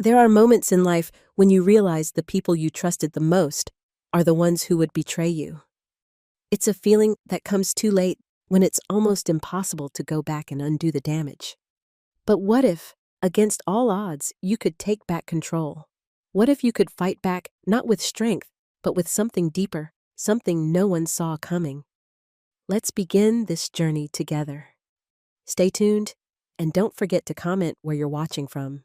There are moments in life when you realize the people you trusted the most are the ones who would betray you. It's a feeling that comes too late when it's almost impossible to go back and undo the damage. But what if, against all odds, you could take back control? What if you could fight back, not with strength, but with something deeper, something no one saw coming? Let's begin this journey together. Stay tuned, and don't forget to comment where you're watching from.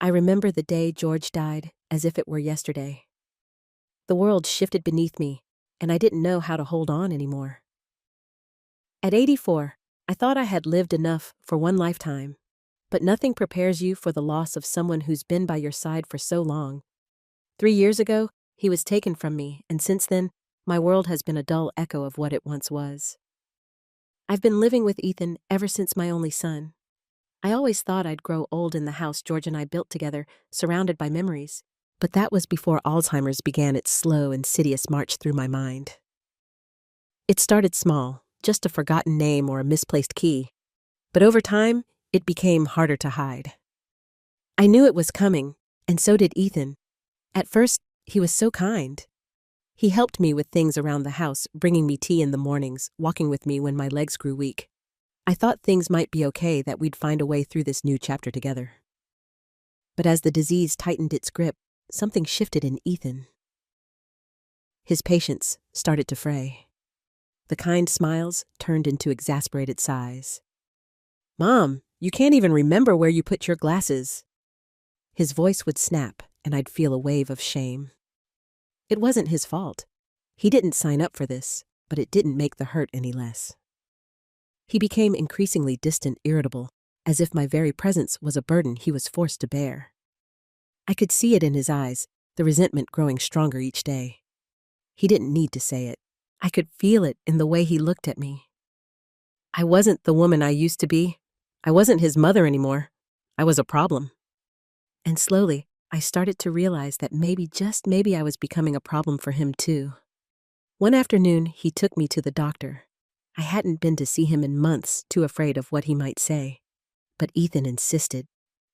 I remember the day George died as if it were yesterday. The world shifted beneath me, and I didn't know how to hold on anymore. At 84, I thought I had lived enough for one lifetime, but nothing prepares you for the loss of someone who's been by your side for so long. 3 years ago, he was taken from me, and since then, my world has been a dull echo of what it once was. I've been living with Ethan ever since my only son. I always thought I'd grow old in the house George and I built together, surrounded by memories. But that was before Alzheimer's began its slow, insidious march through my mind. It started small, just a forgotten name or a misplaced key. But over time, it became harder to hide. I knew it was coming, and so did Ethan. At first, he was so kind. He helped me with things around the house, bringing me tea in the mornings, walking with me when my legs grew weak. I thought things might be okay, that we'd find a way through this new chapter together. But as the disease tightened its grip, something shifted in Ethan. His patience started to fray. The kind smiles turned into exasperated sighs. "Mom, you can't even remember where you put your glasses." His voice would snap, and I'd feel a wave of shame. It wasn't his fault. He didn't sign up for this, but it didn't make the hurt any less. He became increasingly distant, irritable, as if my very presence was a burden he was forced to bear. I could see it in his eyes, the resentment growing stronger each day. He didn't need to say it. I could feel it in the way he looked at me. I wasn't the woman I used to be. I wasn't his mother anymore. I was a problem. And slowly, I started to realize that maybe, just maybe, I was becoming a problem for him too. One afternoon, he took me to the doctor. I hadn't been to see him in months, too afraid of what he might say. But Ethan insisted.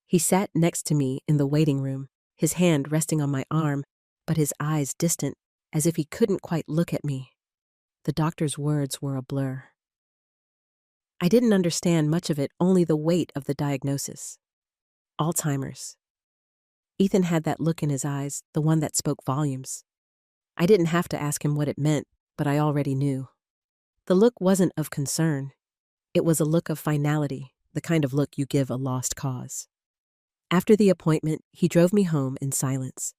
He sat next to me in the waiting room, his hand resting on my arm, but his eyes distant, as if he couldn't quite look at me. The doctor's words were a blur. I didn't understand much of it, only the weight of the diagnosis. Alzheimer's. Ethan had that look in his eyes, the one that spoke volumes. I didn't have to ask him what it meant, but I already knew. The look wasn't of concern. It was a look of finality, the kind of look you give a lost cause. After the appointment, he drove me home in silence.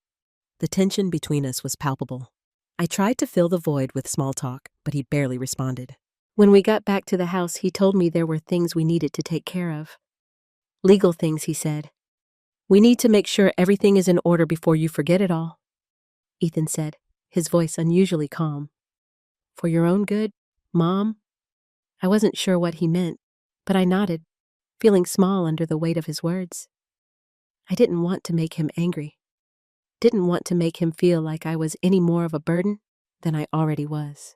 The tension between us was palpable. I tried to fill the void with small talk, but he barely responded. When we got back to the house, he told me there were things we needed to take care of. Legal things, he said. "We need to make sure everything is in order before you forget it all," Ethan said, his voice unusually calm. "For your own good, Mom?" I wasn't sure what he meant, but I nodded, feeling small under the weight of his words. I didn't want to make him angry. Didn't want to make him feel like I was any more of a burden than I already was.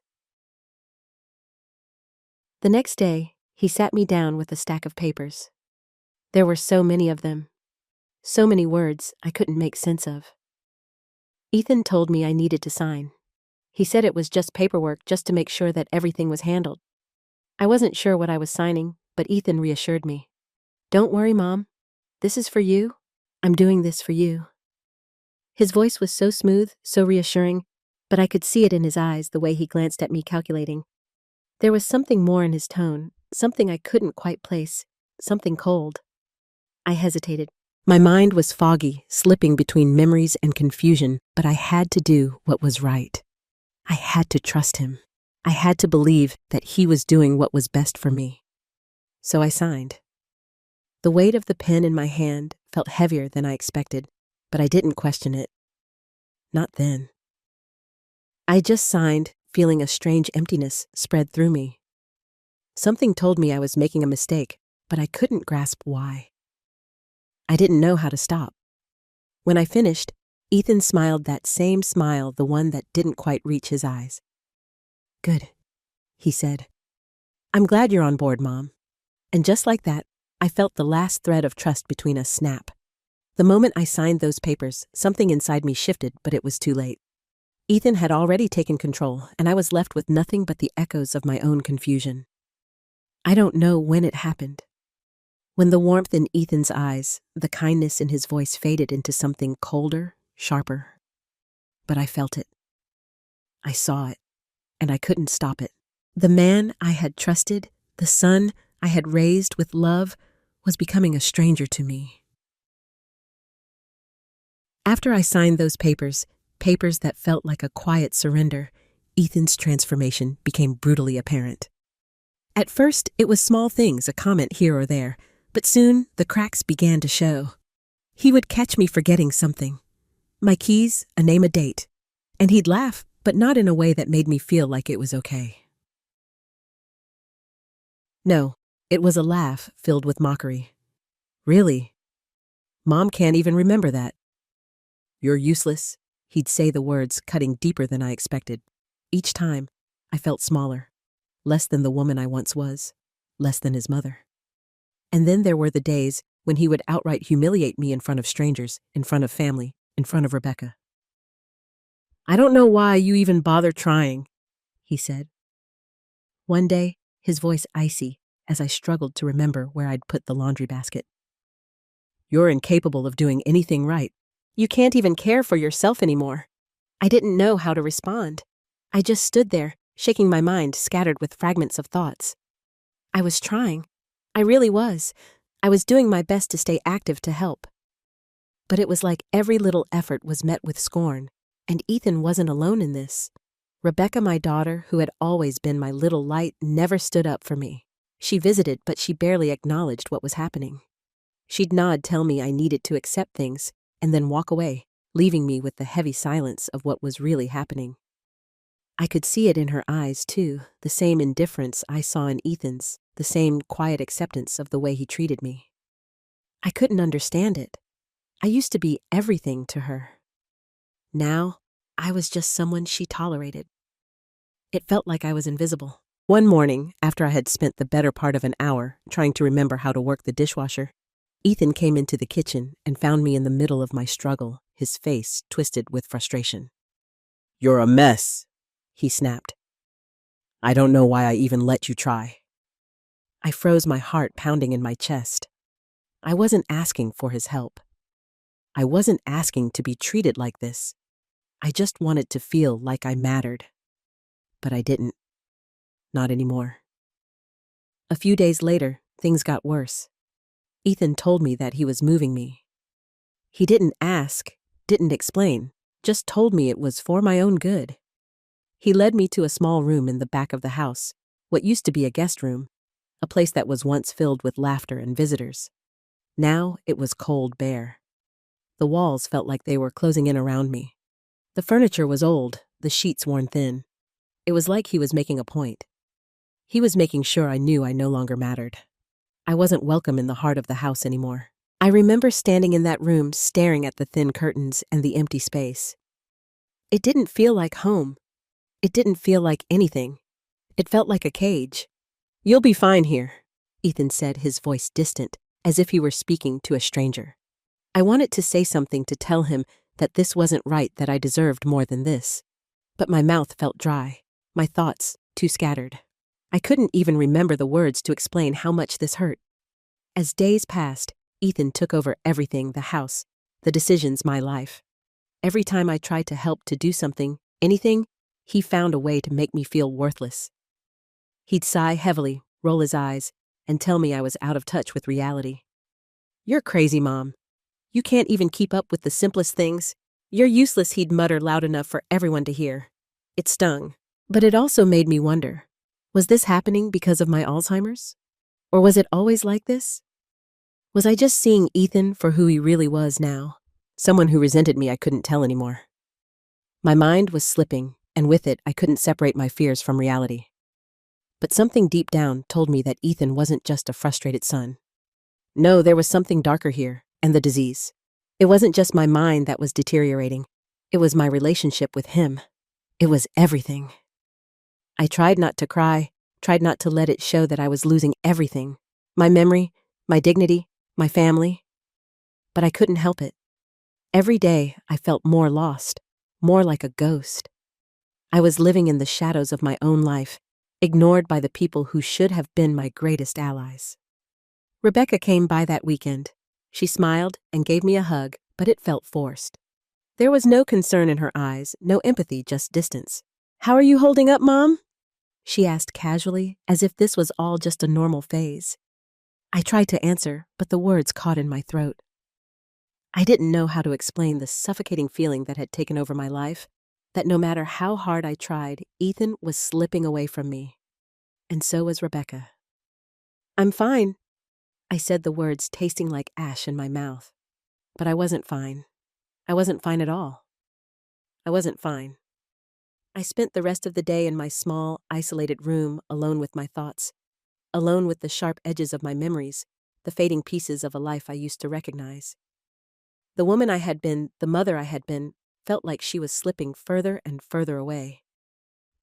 The next day, he sat me down with a stack of papers. There were so many of them. So many words I couldn't make sense of. Ethan told me I needed to sign. He said it was just paperwork, just to make sure that everything was handled. I wasn't sure what I was signing, but Ethan reassured me. "Don't worry, Mom. This is for you. I'm doing this for you." His voice was so smooth, so reassuring, but I could see it in his eyes, the way he glanced at me, calculating. There was something more in his tone, something I couldn't quite place, something cold. I hesitated. My mind was foggy, slipping between memories and confusion, but I had to do what was right. I had to trust him. I had to believe that he was doing what was best for me. So I signed. The weight of the pen in my hand felt heavier than I expected, but I didn't question it. Not then. I just signed, feeling a strange emptiness spread through me. Something told me I was making a mistake, but I couldn't grasp why. I didn't know how to stop. When I finished, Ethan smiled, that same smile, the one that didn't quite reach his eyes. "Good," he said. "I'm glad you're on board, Mom." And just like that, I felt the last thread of trust between us snap. The moment I signed those papers, something inside me shifted, but it was too late. Ethan had already taken control, and I was left with nothing but the echoes of my own confusion. I don't know when it happened. When the warmth in Ethan's eyes, the kindness in his voice faded into something colder, sharper. But I felt it. I saw it, and I couldn't stop it. The man I had trusted, the son I had raised with love, was becoming a stranger to me. After I signed those papers that felt like a quiet surrender, Ethan's transformation became brutally apparent. At first, it was small things, a comment here or there, but soon the cracks began to show. He would catch me forgetting something. My keys, a name, a date. And he'd laugh, but not in a way that made me feel like it was okay. No, it was a laugh filled with mockery. Really? Mom can't even remember that. You're useless. He'd say the words, cutting deeper than I expected. Each time, I felt smaller, less than the woman I once was, less than his mother. And then there were the days when he would outright humiliate me in front of strangers, in front of family, in front of Rebecca. I don't know why you even bother trying, he said. One day, his voice icy as I struggled to remember where I'd put the laundry basket. You're incapable of doing anything right. You can't even care for yourself anymore. I didn't know how to respond. I just stood there, shaking my mind scattered with fragments of thoughts. I was trying. I really was. I was doing my best to stay active to help. But it was like every little effort was met with scorn, and Ethan wasn't alone in this. Rebecca, my daughter, who had always been my little light, never stood up for me. She visited, but she barely acknowledged what was happening. She'd nod, tell me I needed to accept things, and then walk away, leaving me with the heavy silence of what was really happening. I could see it in her eyes, too, the same indifference I saw in Ethan's, the same quiet acceptance of the way he treated me. I couldn't understand it. I used to be everything to her. Now, I was just someone she tolerated. It felt like I was invisible. One morning, after I had spent the better part of an hour trying to remember how to work the dishwasher, Ethan came into the kitchen and found me in the middle of my struggle, his face twisted with frustration. You're a mess, he snapped. I don't know why I even let you try. I froze, my heart pounding in my chest. I wasn't asking for his help. I wasn't asking to be treated like this. I just wanted to feel like I mattered. But I didn't. Not anymore. A few days later, things got worse. Ethan told me that he was moving me. He didn't ask, didn't explain, just told me it was for my own good. He led me to a small room in the back of the house, what used to be a guest room, a place that was once filled with laughter and visitors. Now it was cold, bare. The walls felt like they were closing in around me. The furniture was old, the sheets worn thin. It was like he was making a point. He was making sure I knew I no longer mattered. I wasn't welcome in the heart of the house anymore. I remember standing in that room, staring at the thin curtains and the empty space. It didn't feel like home. It didn't feel like anything. It felt like a cage. You'll be fine here, Ethan said, his voice distant, as if he were speaking to a stranger. I wanted to say something to tell him that this wasn't right, that I deserved more than this. But my mouth felt dry, my thoughts too scattered. I couldn't even remember the words to explain how much this hurt. As days passed, Ethan took over everything, the house, the decisions, my life. Every time I tried to help, to do something, anything, he found a way to make me feel worthless. He'd sigh heavily, roll his eyes, and tell me I was out of touch with reality. You're crazy, Mom. You can't even keep up with the simplest things. You're useless, he'd mutter loud enough for everyone to hear. It stung, but it also made me wonder. Was this happening because of my Alzheimer's? Or was it always like this? Was I just seeing Ethan for who he really was now? Someone who resented me I couldn't tell anymore. My mind was slipping, and with it I couldn't separate my fears from reality. But something deep down told me that Ethan wasn't just a frustrated son. No, there was something darker here, and the disease. It wasn't just my mind that was deteriorating. It was my relationship with him. It was everything. I tried not to cry, tried not to let it show that I was losing everything. My memory, my dignity, my family. but I couldn't help it. Every day I felt more lost, more like a ghost. I was living in the shadows of my own life, ignored by the people who should have been my greatest allies. Rebecca came by that weekend. She smiled and gave me a hug, but it felt forced. There was no concern in her eyes, no empathy, just distance. "How are you holding up, Mom?" she asked casually, as if this was all just a normal phase. I tried to answer, but the words caught in my throat. I didn't know how to explain the suffocating feeling that had taken over my life, that no matter how hard I tried, Ethan was slipping away from me. And so was Rebecca. "I'm fine," I said, the words tasting like ash in my mouth. But I wasn't fine. I wasn't fine at all. I wasn't fine. I spent the rest of the day in my small, isolated room, alone with my thoughts, alone with the sharp edges of my memories, the fading pieces of a life I used to recognize. The woman I had been, the mother I had been, felt like she was slipping further and further away.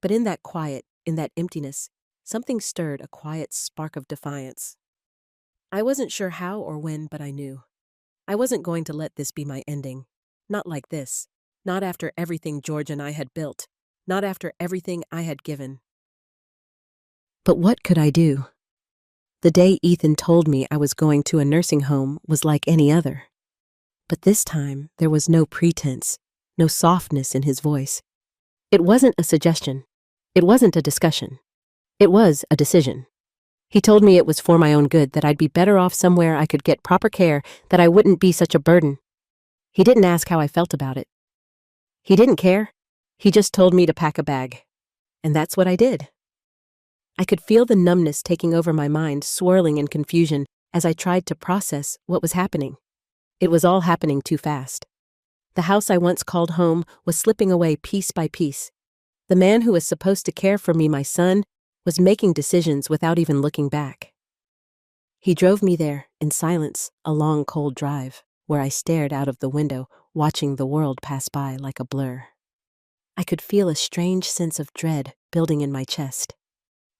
But in that quiet, in that emptiness, something stirred, a quiet spark of defiance. I wasn't sure how or when, but I knew. I wasn't going to let this be my ending. Not like this. Not after everything George and I had built. Not after everything I had given. But what could I do? The day Ethan told me I was going to a nursing home was like any other. But this time, there was no pretense, no softness in his voice. It wasn't a suggestion. It wasn't a discussion. It was a decision. He told me it was for my own good, that I'd be better off somewhere I could get proper care, that I wouldn't be such a burden. He didn't ask how I felt about it. He didn't care. He just told me to pack a bag. And that's what I did. I could feel the numbness taking over my mind, swirling in confusion as I tried to process what was happening. It was all happening too fast. The house I once called home was slipping away piece by piece. The man who was supposed to care for me, my son, was making decisions without even looking back. He drove me there, in silence, a long, cold drive, where I stared out of the window, watching the world pass by like a blur. I could feel a strange sense of dread building in my chest,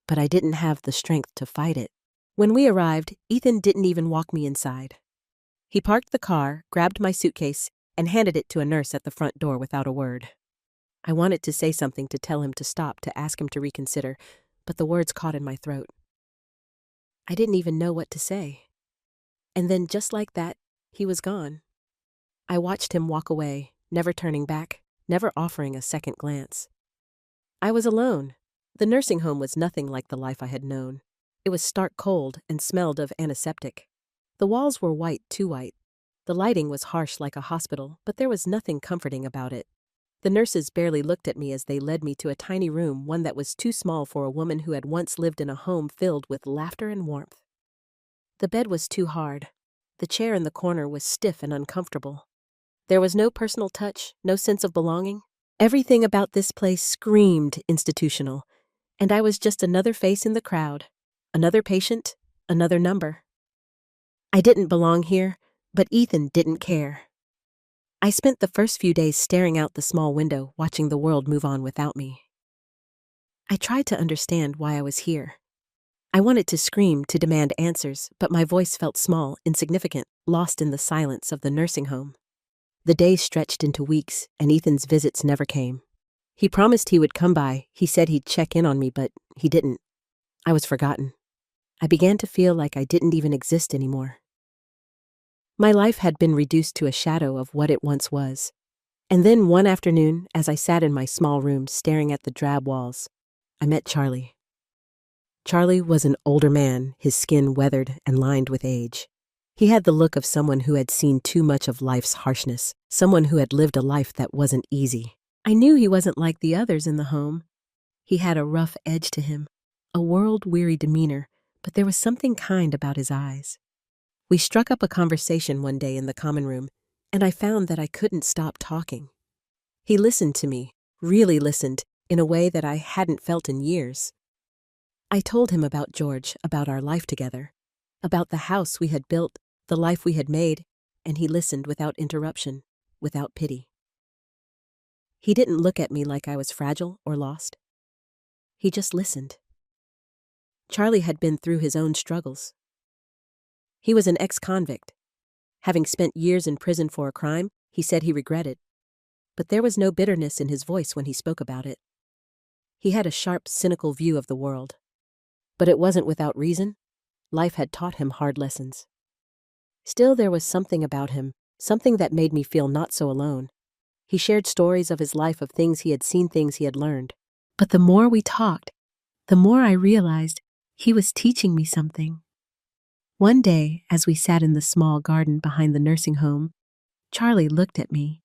but I didn't have the strength to fight it. When we arrived, Ethan didn't even walk me inside. He parked the car, grabbed my suitcase, and handed it to a nurse at the front door without a word. I wanted to say something, to tell him to stop, to ask him to reconsider, but the words caught in my throat. I didn't even know what to say. And then, just like that, he was gone. I watched him walk away, never turning back, never offering a second glance. I was alone. The nursing home was nothing like the life I had known. It was stark cold and smelled of antiseptic. The walls were white, too white. The lighting was harsh like a hospital, but there was nothing comforting about it. The nurses barely looked at me as they led me to a tiny room, one that was too small for a woman who had once lived in a home filled with laughter and warmth. The bed was too hard. The chair in the corner was stiff and uncomfortable. There was no personal touch, no sense of belonging. Everything about this place screamed institutional, and I was just another face in the crowd, another patient, another number. I didn't belong here, but Ethan didn't care. I spent the first few days staring out the small window, watching the world move on without me. I tried to understand why I was here. I wanted to scream, to demand answers, but my voice felt small, insignificant, lost in the silence of the nursing home. The days stretched into weeks, and Ethan's visits never came. He promised he would come by. He said he'd check in on me, but he didn't. I was forgotten. I began to feel like I didn't even exist anymore. My life had been reduced to a shadow of what it once was. And then one afternoon, as I sat in my small room staring at the drab walls, I met Charlie. Charlie was an older man, his skin weathered and lined with age. He had the look of someone who had seen too much of life's harshness, someone who had lived a life that wasn't easy. I knew he wasn't like the others in the home. He had a rough edge to him, a world-weary demeanor, but there was something kind about his eyes. We struck up a conversation one day in the common room, and I found that I couldn't stop talking. He listened to me, really listened, in a way that I hadn't felt in years. I told him about George, about our life together, about the house we had built, the life we had made, and he listened without interruption, without pity. He didn't look at me like I was fragile or lost. He just listened. Charlie had been through his own struggles. He was an ex-convict. Having spent years in prison for a crime he said he regretted. But there was no bitterness in his voice when he spoke about it. He had a sharp, cynical view of the world. But it wasn't without reason. Life had taught him hard lessons. Still, there was something about him, something that made me feel not so alone. He shared stories of his life, of things he had seen, things he had learned. But the more we talked, the more I realized he was teaching me something. One day, as we sat in the small garden behind the nursing home, Charlie looked at me,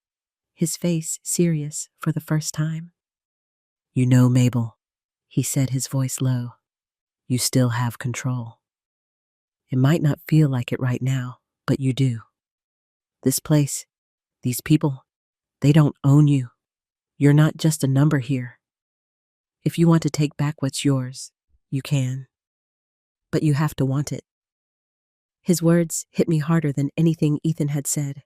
his face serious for the first time. "You know, Mabel," he said, his voice low, "you still have control. It might not feel like it right now, but you do. This place, these people, they don't own you. You're not just a number here. If you want to take back what's yours, you can. But you have to want it." His words hit me harder than anything Ethan had said.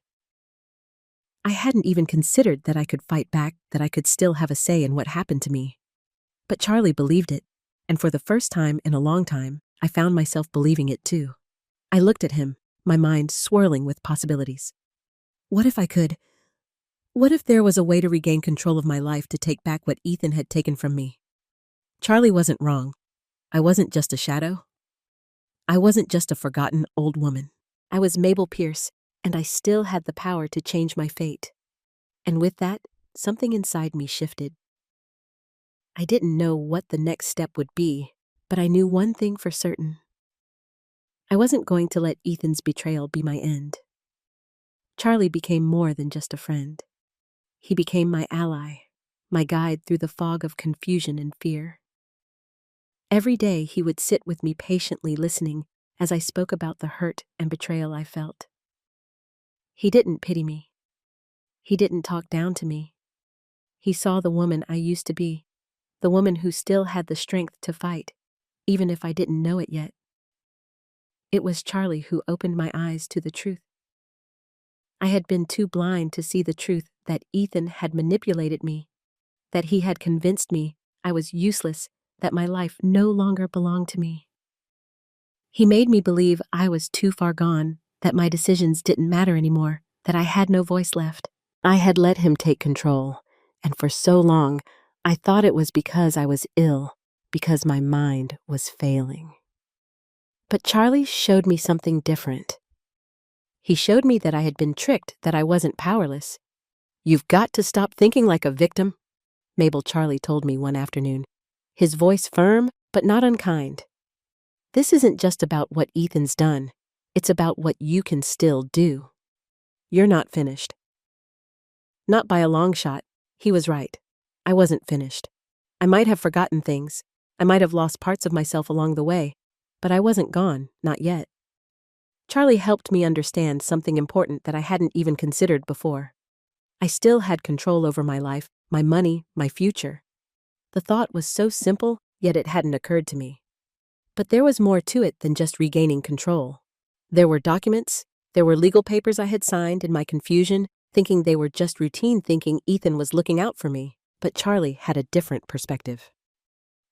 I hadn't even considered that I could fight back, that I could still have a say in what happened to me. But Charlie believed it, and for the first time in a long time, I found myself believing it too. I looked at him, my mind swirling with possibilities. What if I could? What if there was a way to regain control of my life, to take back what Ethan had taken from me? Charlie wasn't wrong. I wasn't just a shadow. I wasn't just a forgotten old woman. I was Mabel Pierce, and I still had the power to change my fate. And with that, something inside me shifted. I didn't know what the next step would be, but I knew one thing for certain. I wasn't going to let Ethan's betrayal be my end. Charlie became more than just a friend. He became my ally, my guide through the fog of confusion and fear. Every day he would sit with me patiently, listening as I spoke about the hurt and betrayal I felt. He didn't pity me. He didn't talk down to me. He saw the woman I used to be, the woman who still had the strength to fight, even if I didn't know it yet. It was Charlie who opened my eyes to the truth. I had been too blind to see the truth that Ethan had manipulated me, that he had convinced me I was useless, that my life no longer belonged to me. He made me believe I was too far gone, that my decisions didn't matter anymore, that I had no voice left. I had let him take control, and for so long, I thought it was because I was ill, because my mind was failing. But Charlie showed me something different. He showed me that I had been tricked, that I wasn't powerless. "You've got to stop thinking like a victim," Mabel Charlie told me one afternoon, his voice firm but not unkind. "This isn't just about what Ethan's done. It's about what you can still do. You're not finished." Not by a long shot. He was right. I wasn't finished. I might have forgotten things. I might have lost parts of myself along the way, but I wasn't gone, not yet. Charlie helped me understand something important that I hadn't even considered before. I still had control over my life, my money, my future. The thought was so simple, yet it hadn't occurred to me. But there was more to it than just regaining control. There were documents, there were legal papers I had signed in my confusion, thinking they were just routine, thinking Ethan was looking out for me. But Charlie had a different perspective.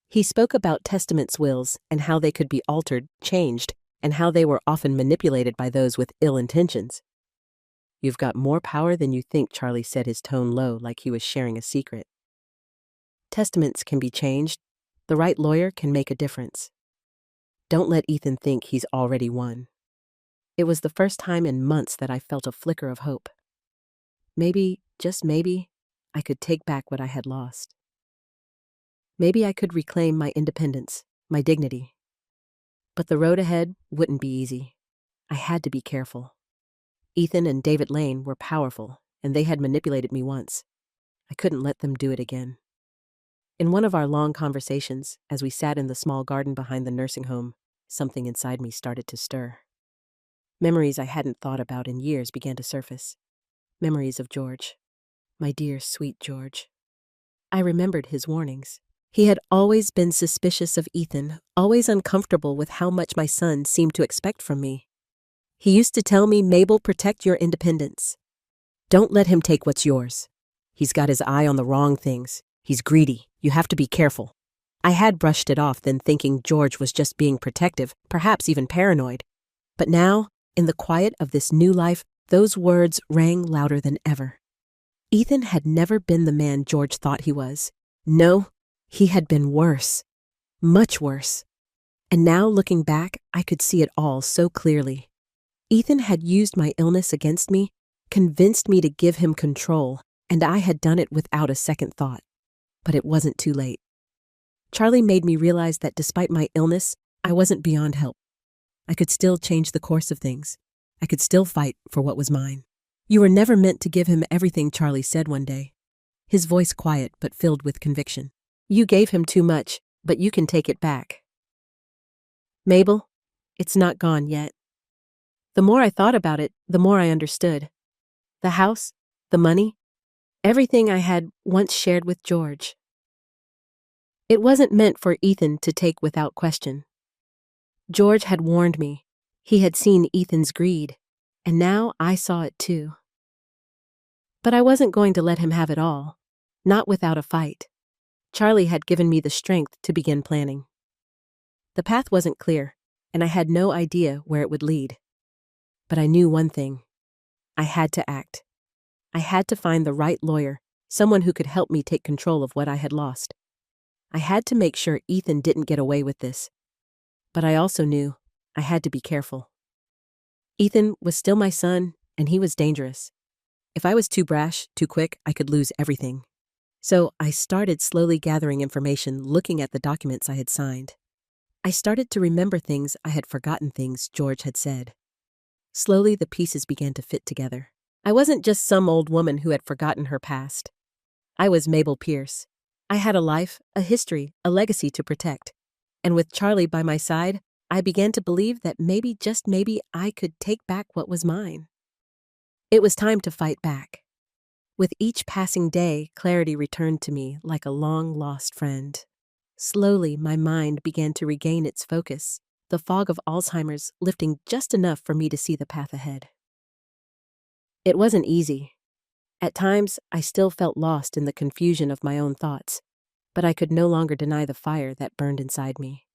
He spoke about testaments, wills, and how they could be altered, changed, and how they were often manipulated by those with ill intentions. "You've got more power than you think," Charlie said, his tone low, like he was sharing a secret. "Testaments can be changed. The right lawyer can make a difference. Don't let Ethan think he's already won." It was the first time in months that I felt a flicker of hope. Maybe, just maybe, I could take back what I had lost. Maybe I could reclaim my independence, my dignity. But the road ahead wouldn't be easy. I had to be careful. Ethan and David Lane were powerful, and they had manipulated me once. I couldn't let them do it again. In one of our long conversations, as we sat in the small garden behind the nursing home, something inside me started to stir. Memories I hadn't thought about in years began to surface. Memories of George. My dear, sweet George. I remembered his warnings. He had always been suspicious of Ethan, always uncomfortable with how much my son seemed to expect from me. He used to tell me, "Mabel, protect your independence. Don't let him take what's yours. He's got his eye on the wrong things. He's greedy. You have to be careful." I had brushed it off, then thinking George was just being protective, perhaps even paranoid. But now, in the quiet of this new life, Those words rang louder than ever. Ethan had never been the man George thought he was. No, he had been worse. Much worse. And now, looking back, I could see it all so clearly. Ethan had used my illness against me, convinced me to give him control, and I had done it without a second thought. But it wasn't too late. Charlie made me realize that despite my illness, I wasn't beyond help. I could still change the course of things. I could still fight for what was mine. "You were never meant to give him everything," Charlie said one day, his voice quiet but filled with conviction. "You gave him too much, but you can take it back." Mabel, it's not gone yet. The more I thought about it, the more I understood. The house, the money, everything I had once shared with George. It wasn't meant for Ethan to take without question. George had warned me. He had seen Ethan's greed, and now I saw it too. But I wasn't going to let him have it all, not without a fight. Charlie had given me the strength to begin planning. The path wasn't clear, and I had no idea where it would lead. But I knew one thing. I had to act. I had to find the right lawyer, someone who could help me take control of what I had lost. I had to make sure Ethan didn't get away with this. But I also knew I had to be careful. Ethan was still my son, and he was dangerous. If I was too brash, too quick, I could lose everything. So I started slowly gathering information, looking at the documents I had signed. I started to remember things I had forgotten, things George had said. Slowly, the pieces began to fit together. I wasn't just some old woman who had forgotten her past. I was Mabel Pierce. I had a life, a history, a legacy to protect. And with Charlie by my side, I began to believe that maybe, just maybe, I could take back what was mine. It was time to fight back. With each passing day, clarity returned to me like a long-lost friend. Slowly, my mind began to regain its focus, the fog of Alzheimer's lifting just enough for me to see the path ahead. It wasn't easy. At times, I still felt lost in the confusion of my own thoughts, but I could no longer deny the fire that burned inside me.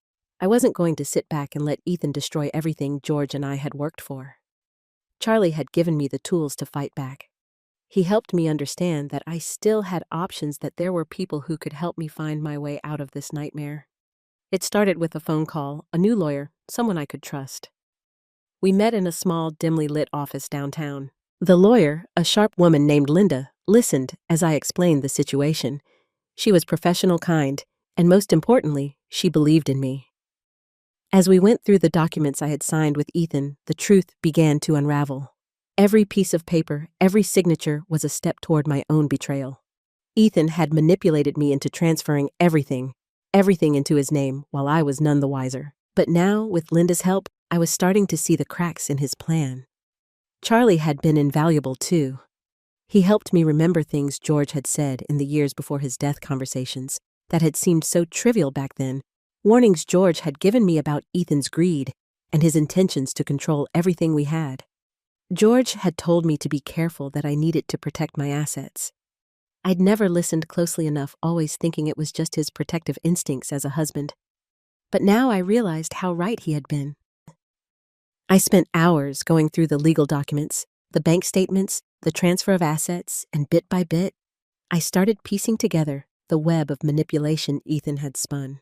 I wasn't going to sit back and let Ethan destroy everything George and I had worked for. Charlie had given me the tools to fight back. He helped me understand that I still had options, that there were people who could help me find my way out of this nightmare. It started with a phone call, a new lawyer, someone I could trust. We met in a small, dimly lit office downtown. The lawyer, a sharp woman named Linda, listened as I explained the situation. She was professional, kind, and most importantly, she believed in me. As we went through the documents I had signed with Ethan, the truth began to unravel. Every piece of paper, every signature was a step toward my own betrayal. Ethan had manipulated me into transferring everything into his name, while I was none the wiser. But now, with Linda's help, I was starting to see the cracks in his plan. Charlie had been invaluable too. He helped me remember things George had said in the years before his death, conversations that had seemed so trivial back then, warnings George had given me about Ethan's greed and his intentions to control everything we had. George had told me to be careful, that I needed to protect my assets. I'd never listened closely enough, always thinking it was just his protective instincts as a husband. But now I realized how right he had been. I spent hours going through the legal documents, the bank statements, the transfer of assets, and bit by bit, I started piecing together the web of manipulation Ethan had spun.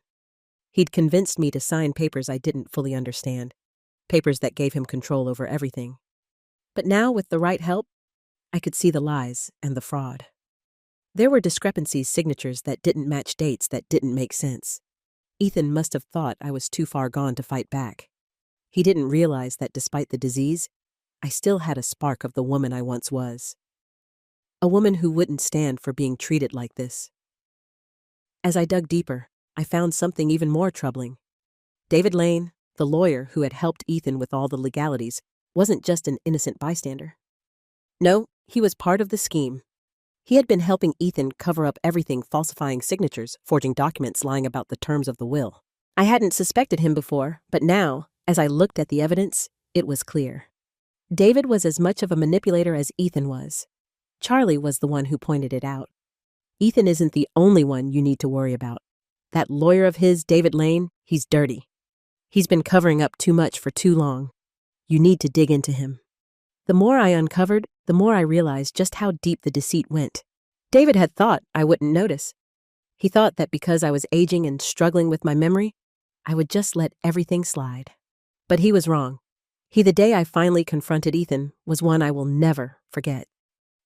He'd convinced me to sign papers I didn't fully understand, papers that gave him control over everything. But now, with the right help, I could see the lies and the fraud. There were discrepancies, signatures that didn't match, dates that didn't make sense. Ethan must have thought I was too far gone to fight back. He didn't realize that despite the disease, I still had a spark of the woman I once was. A woman who wouldn't stand for being treated like this. As I dug deeper, I found something even more troubling. David Lane, the lawyer who had helped Ethan with all the legalities, wasn't just an innocent bystander. No, he was part of the scheme. He had been helping Ethan cover up everything, falsifying signatures, forging documents, lying about the terms of the will. I hadn't suspected him before, but now, as I looked at the evidence, it was clear. David was as much of a manipulator as Ethan was. Charlie was the one who pointed it out. Ethan isn't the only one you need to worry about. That lawyer of his, David Lane, he's dirty. He's been covering up too much for too long. You need to dig into him. The more I uncovered, the more I realized just how deep the deceit went. David had thought I wouldn't notice. He thought that because I was aging and struggling with my memory, I would just let everything slide. But he was wrong. The day I finally confronted Ethan was one I will never forget.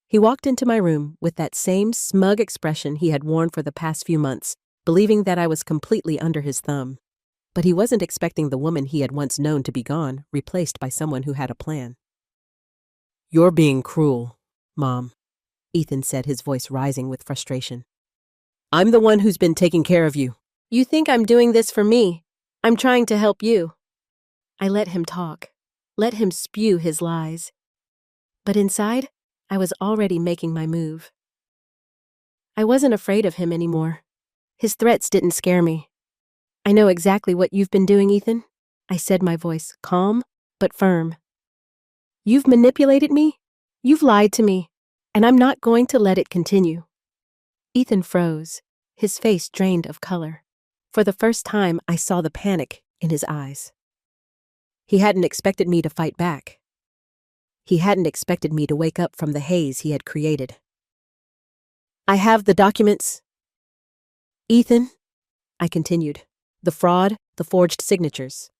He walked into my room with that same smug expression he had worn for the past few months, believing that I was completely under his thumb. But he wasn't expecting the woman he had once known to be gone, replaced by someone who had a plan. "You're being cruel, Mom," Ethan said, his voice rising with frustration. "I'm the one who's been taking care of you." "You think I'm doing this for me? I'm trying to help you." I let him talk, let him spew his lies. But inside, I was already making my move. I wasn't afraid of him anymore. His threats didn't scare me. "I know exactly what you've been doing, Ethan," I said, my voice calm but firm. "You've manipulated me, you've lied to me, and I'm not going to let it continue." Ethan froze, his face drained of color. For the first time, I saw the panic in his eyes. He hadn't expected me to fight back. He hadn't expected me to wake up from the haze he had created. "I have the documents." "Ethan," I continued, "the fraud, the forged signatures.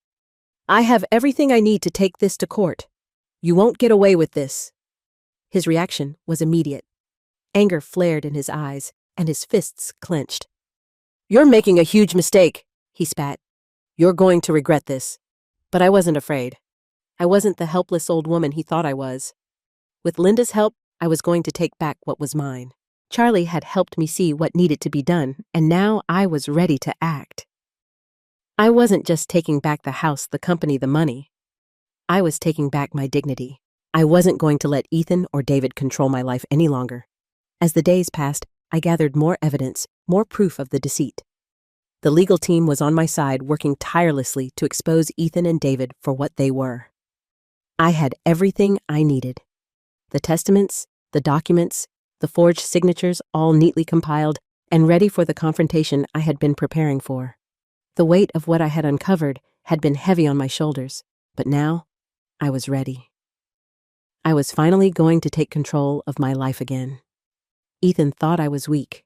I have everything I need to take this to court. You won't get away with this." His reaction was immediate. Anger flared in his eyes, and his fists clenched. "You're making a huge mistake," he spat. "You're going to regret this." But I wasn't afraid. I wasn't the helpless old woman he thought I was. With Linda's help, I was going to take back what was mine. Charlie had helped me see what needed to be done, and now I was ready to act. I wasn't just taking back the house, the company, the money. I was taking back my dignity. I wasn't going to let Ethan or David control my life any longer. As the days passed, I gathered more evidence, more proof of the deceit. The legal team was on my side, working tirelessly to expose Ethan and David for what they were. I had everything I needed. The testaments, the documents, the forged signatures, all neatly compiled and ready for the confrontation I had been preparing for. The weight of what I had uncovered had been heavy on my shoulders, but now I was ready. I was finally going to take control of my life again. Ethan thought I was weak.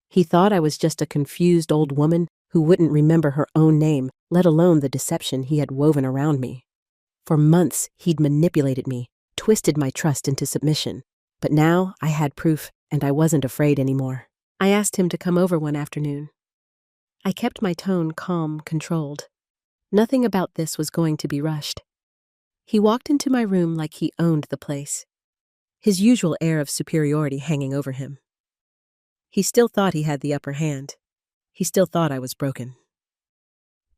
He thought I was just a confused old woman who wouldn't remember her own name, let alone the deception he had woven around me. For months, he'd manipulated me, twisted my trust into submission. But now I had proof, and I wasn't afraid anymore. I asked him to come over one afternoon. I kept my tone calm, controlled. Nothing about this was going to be rushed. He walked into my room like he owned the place, his usual air of superiority hanging over him. He still thought he had the upper hand. He still thought I was broken.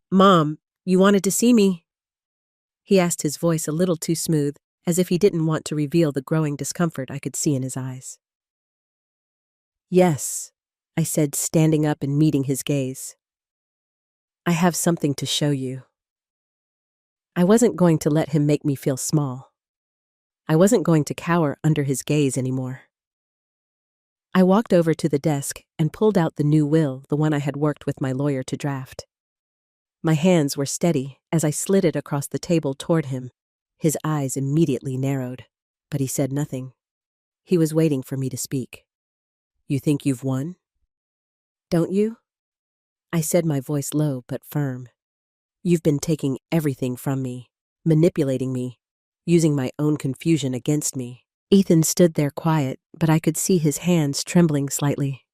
"Mom, you wanted to see me?" He asked, his voice a little too smooth, as if he didn't want to reveal the growing discomfort I could see in his eyes. "Yes," I said, standing up and meeting his gaze. "I have something to show you." I wasn't going to let him make me feel small. I wasn't going to cower under his gaze anymore. I walked over to the desk and pulled out the new will, the one I had worked with my lawyer to draft. My hands were steady as I slid it across the table toward him. His eyes immediately narrowed, but he said nothing. He was waiting for me to speak. "You think you've won?" "Don't you?" I said, my voice low but firm. "You've been taking everything from me, manipulating me, using my own confusion against me." Ethan stood there quiet, but I could see his hands trembling slightly.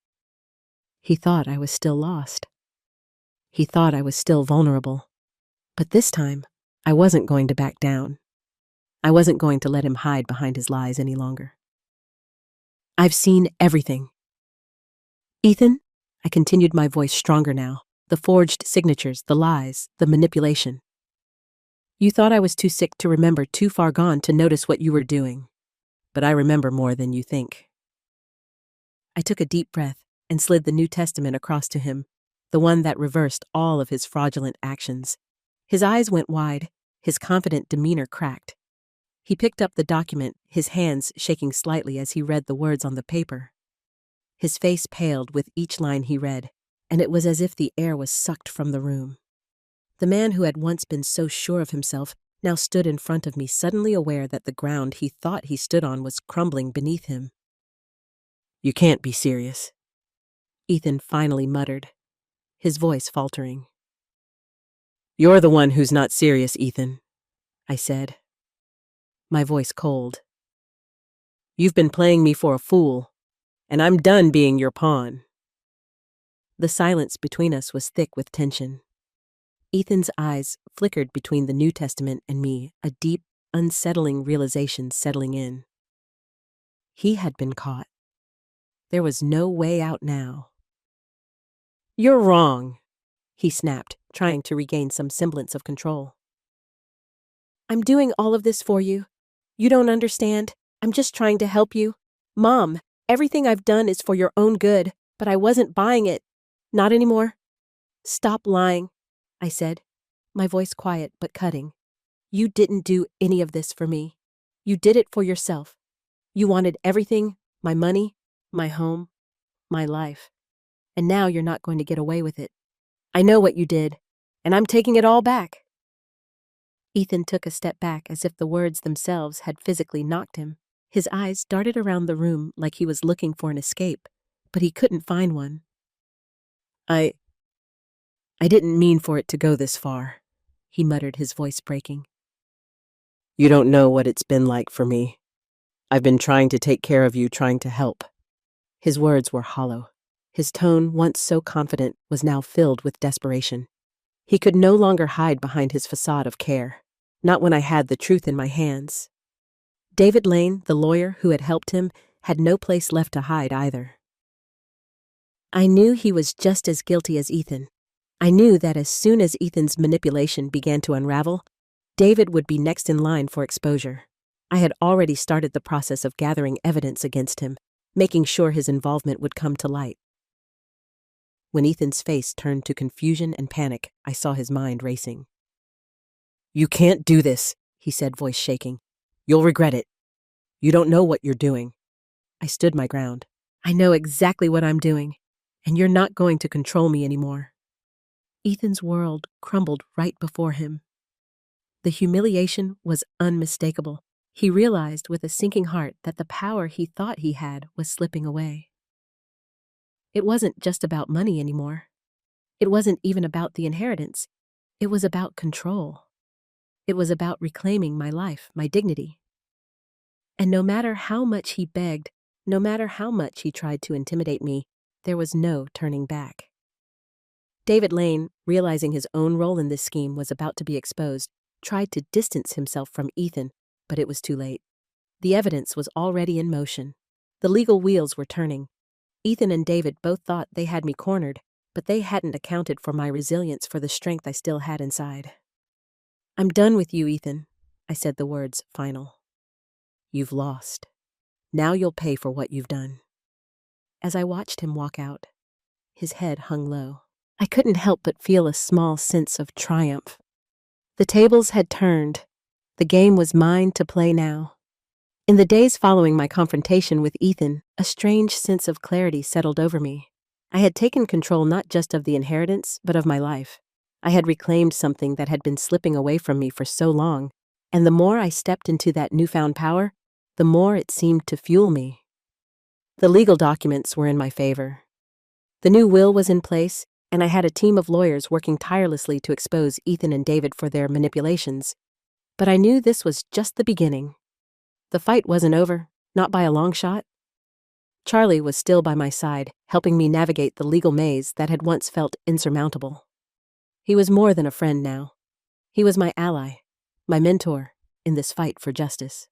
He thought I was still lost. He thought I was still vulnerable. But this time, I wasn't going to back down. I wasn't going to let him hide behind his lies any longer. "I've seen everything." "Ethan," I continued, my voice stronger now, "the forged signatures, the lies, the manipulation. You thought I was too sick to remember, too far gone to notice what you were doing. But I remember more than you think." I took a deep breath and slid the New Testament across to him, the one that reversed all of his fraudulent actions. His eyes went wide, his confident demeanor cracked. He picked up the document, his hands shaking slightly as he read the words on the paper. His face paled with each line he read, and it was as if the air was sucked from the room. The man who had once been so sure of himself now stood in front of me, suddenly aware that the ground he thought he stood on was crumbling beneath him. "You can't be serious," Ethan finally muttered, his voice faltering. "You're the one who's not serious, Ethan," I said, my voice cold. "You've been playing me for a fool, and I'm done being your pawn." The silence between us was thick with tension. Ethan's eyes flickered between the New Testament and me, a deep, unsettling realization settling in. He had been caught. There was no way out now. "You're wrong," he snapped, trying to regain some semblance of control. "I'm doing all of this for you. You don't understand. I'm just trying to help you. Mom, everything I've done is for your own good, but I wasn't buying it. Not anymore. Stop lying," I said, my voice quiet but cutting. "You didn't do any of this for me. You did it for yourself. You wanted everything, my money, my home, my life. And now you're not going to get away with it. I know what you did, and I'm taking it all back." Ethan took a step back as if the words themselves had physically knocked him. His eyes darted around the room like he was looking for an escape, but he couldn't find one. I didn't mean for it to go this far," he muttered, his voice breaking. "You don't know what it's been like for me. I've been trying to take care of you, trying to help." His words were hollow. His tone, once so confident, was now filled with desperation. He could no longer hide behind his facade of care, not when I had the truth in my hands. David Lane, the lawyer who had helped him, had no place left to hide either. I knew he was just as guilty as Ethan. I knew that as soon as Ethan's manipulation began to unravel, David would be next in line for exposure. I had already started the process of gathering evidence against him, making sure his involvement would come to light. When Ethan's face turned to confusion and panic, I saw his mind racing. "You can't do this," he said, voice shaking. "You'll regret it. You don't know what you're doing." I stood my ground. "I know exactly what I'm doing, and you're not going to control me anymore." Ethan's world crumbled right before him. The humiliation was unmistakable. He realized with a sinking heart that the power he thought he had was slipping away. It wasn't just about money anymore. It wasn't even about the inheritance. It was about control. It was about reclaiming my life, my dignity. And no matter how much he begged, no matter how much he tried to intimidate me, there was no turning back. David Lane, realizing his own role in this scheme was about to be exposed, tried to distance himself from Ethan, but it was too late. The evidence was already in motion. The legal wheels were turning. Ethan and David both thought they had me cornered, but they hadn't accounted for my resilience, for the strength I still had inside. "I'm done with you, Ethan," I said, the words final. "You've lost. Now you'll pay for what you've done." As I watched him walk out, his head hung low, I couldn't help but feel a small sense of triumph. The tables had turned. The game was mine to play now. In the days following my confrontation with Ethan, a strange sense of clarity settled over me. I had taken control not just of the inheritance, but of my life. I had reclaimed something that had been slipping away from me for so long, and the more I stepped into that newfound power, the more it seemed to fuel me. The legal documents were in my favor. The new will was in place, and I had a team of lawyers working tirelessly to expose Ethan and David for their manipulations. But I knew this was just the beginning. The fight wasn't over, not by a long shot. Charlie was still by my side, helping me navigate the legal maze that had once felt insurmountable. He was more than a friend now. He was my ally, my mentor, in this fight for justice.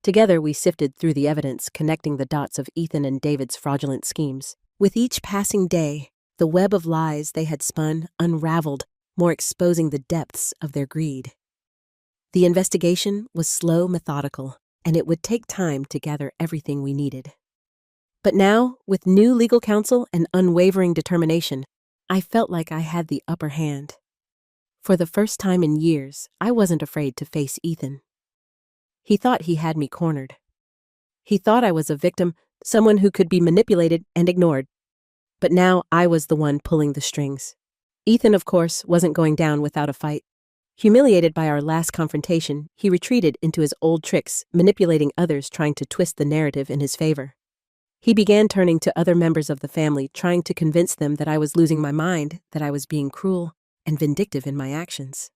Together we sifted through the evidence connecting the dots of Ethan and David's fraudulent schemes. With each passing day, the web of lies they had spun unraveled, more exposing the depths of their greed. The investigation was slow, methodical, and it would take time to gather everything we needed. But now, with new legal counsel and unwavering determination, I felt like I had the upper hand. For the first time in years, I wasn't afraid to face Ethan. He thought he had me cornered. He thought I was a victim, someone who could be manipulated and ignored. But now I was the one pulling the strings. Ethan, of course, wasn't going down without a fight. Humiliated by our last confrontation, he retreated into his old tricks, manipulating others, trying to twist the narrative in his favor. He began turning to other members of the family, trying to convince them that I was losing my mind, that I was being cruel and vindictive in my actions.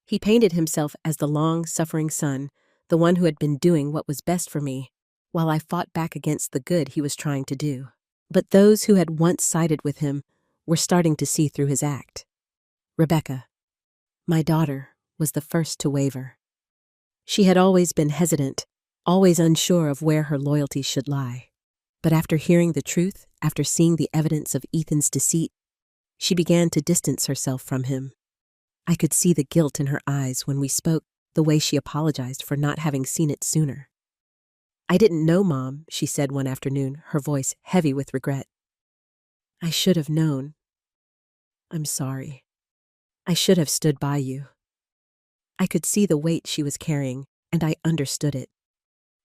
He painted himself as the long-suffering son, the one who had been doing what was best for me, while I fought back against the good he was trying to do. But those who had once sided with him were starting to see through his act. Rebecca, my daughter, was the first to waver. She had always been hesitant, always unsure of where her loyalties should lie. But after hearing the truth, after seeing the evidence of Ethan's deceit, she began to distance herself from him. I could see the guilt in her eyes when we spoke, the way she apologized for not having seen it sooner. "I didn't know, Mom," she said one afternoon, her voice heavy with regret. "I should have known. I'm sorry. I should have stood by you." I could see the weight she was carrying, and I understood it.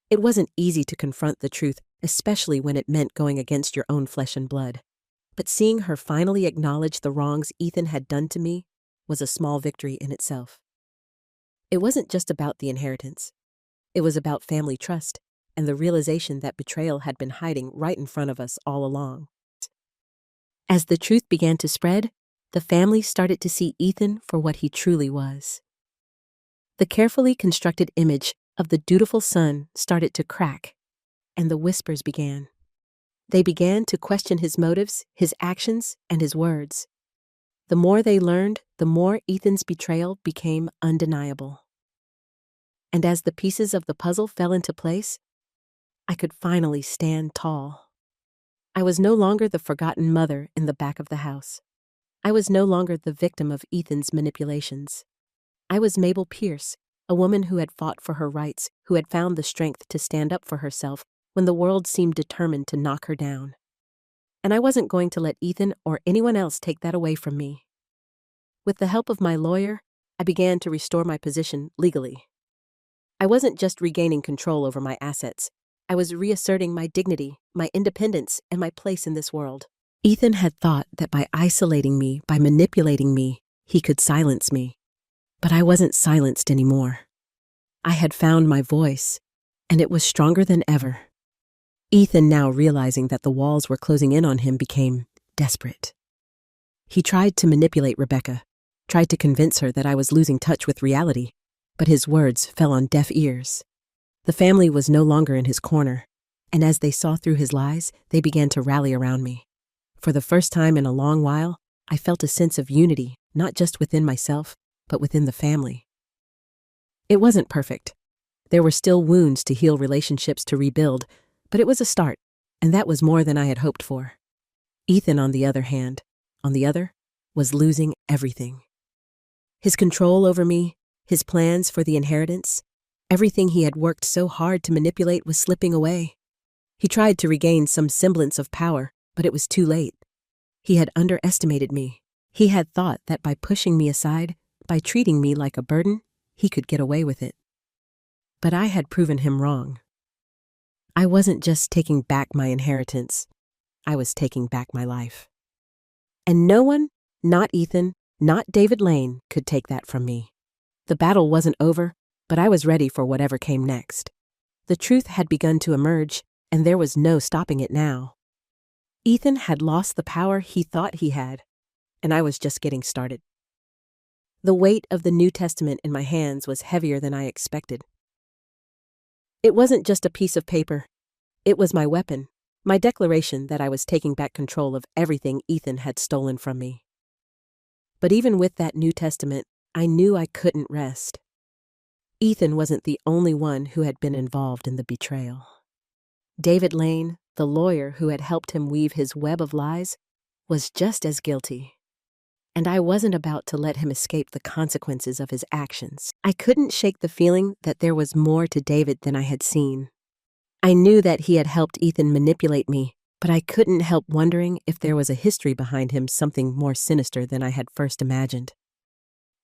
It wasn't easy to confront the truth, especially when it meant going against your own flesh and blood. But seeing her finally acknowledge the wrongs Ethan had done to me was a small victory in itself. It wasn't just about the inheritance. It was about family trust and the realization that betrayal had been hiding right in front of us all along. As the truth began to spread, the family started to see Ethan for what he truly was. The carefully constructed image of the dutiful son started to crack, and the whispers began. They began to question his motives, his actions, and his words. The more they learned, the more Ethan's betrayal became undeniable. And as the pieces of the puzzle fell into place, I could finally stand tall. I was no longer the forgotten mother in the back of the house. I was no longer the victim of Ethan's manipulations. I was Mabel Pierce, a woman who had fought for her rights, who had found the strength to stand up for herself when the world seemed determined to knock her down. And I wasn't going to let Ethan or anyone else take that away from me. With the help of my lawyer, I began to restore my position legally. I wasn't just regaining control over my assets. I was reasserting my dignity, my independence, and my place in this world. Ethan had thought that by isolating me, by manipulating me, he could silence me. But I wasn't silenced anymore. I had found my voice, and it was stronger than ever. Ethan, now realizing that the walls were closing in on him, became desperate. He tried to manipulate Rebecca, tried to convince her that I was losing touch with reality, but his words fell on deaf ears. The family was no longer in his corner, and as they saw through his lies, they began to rally around me. For the first time in a long while, I felt a sense of unity, not just within myself, but within the family. It wasn't perfect. There were still wounds to heal, relationships to rebuild, but it was a start, and that was more than I had hoped for. Ethan, on the other, was losing everything. His control over me, his plans for the inheritance, everything he had worked so hard to manipulate was slipping away. He tried to regain some semblance of power, but it was too late. He had underestimated me. He had thought that by pushing me aside, by treating me like a burden, he could get away with it. But I had proven him wrong. I wasn't just taking back my inheritance. I was taking back my life. And no one, not Ethan, not David Lane, could take that from me. The battle wasn't over, but I was ready for whatever came next. The truth had begun to emerge, and there was no stopping it now. Ethan had lost the power he thought he had, and I was just getting started. The weight of the New Testament in my hands was heavier than I expected. It wasn't just a piece of paper. It was my weapon, my declaration that I was taking back control of everything Ethan had stolen from me. But even with that New Testament, I knew I couldn't rest. Ethan wasn't the only one who had been involved in the betrayal. David Lane, the lawyer who had helped him weave his web of lies, was just as guilty. And I wasn't about to let him escape the consequences of his actions. I couldn't shake the feeling that there was more to David than I had seen. I knew that he had helped Ethan manipulate me, but I couldn't help wondering if there was a history behind him, something more sinister than I had first imagined.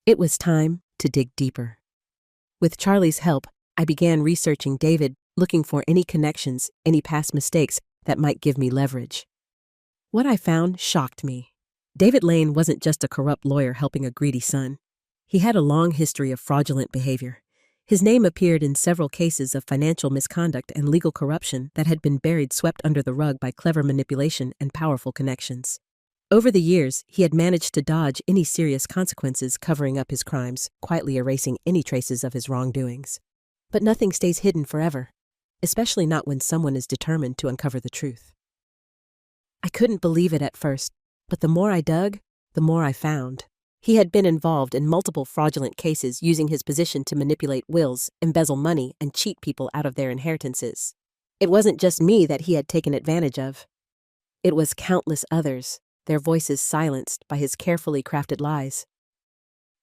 It was time to dig deeper. With Charlie's help, I began researching David, looking for any connections, any past mistakes that might give me leverage. What I found shocked me. David Lane wasn't just a corrupt lawyer helping a greedy son. He had a long history of fraudulent behavior. His name appeared in several cases of financial misconduct and legal corruption that had been swept under the rug by clever manipulation and powerful connections. Over the years, he had managed to dodge any serious consequences, covering up his crimes, quietly erasing any traces of his wrongdoings. But nothing stays hidden forever, especially not when someone is determined to uncover the truth. I couldn't believe it at first, but the more I dug, the more I found. He had been involved in multiple fraudulent cases, using his position to manipulate wills, embezzle money, and cheat people out of their inheritances. It wasn't just me that he had taken advantage of. It was countless others, their voices silenced by his carefully crafted lies.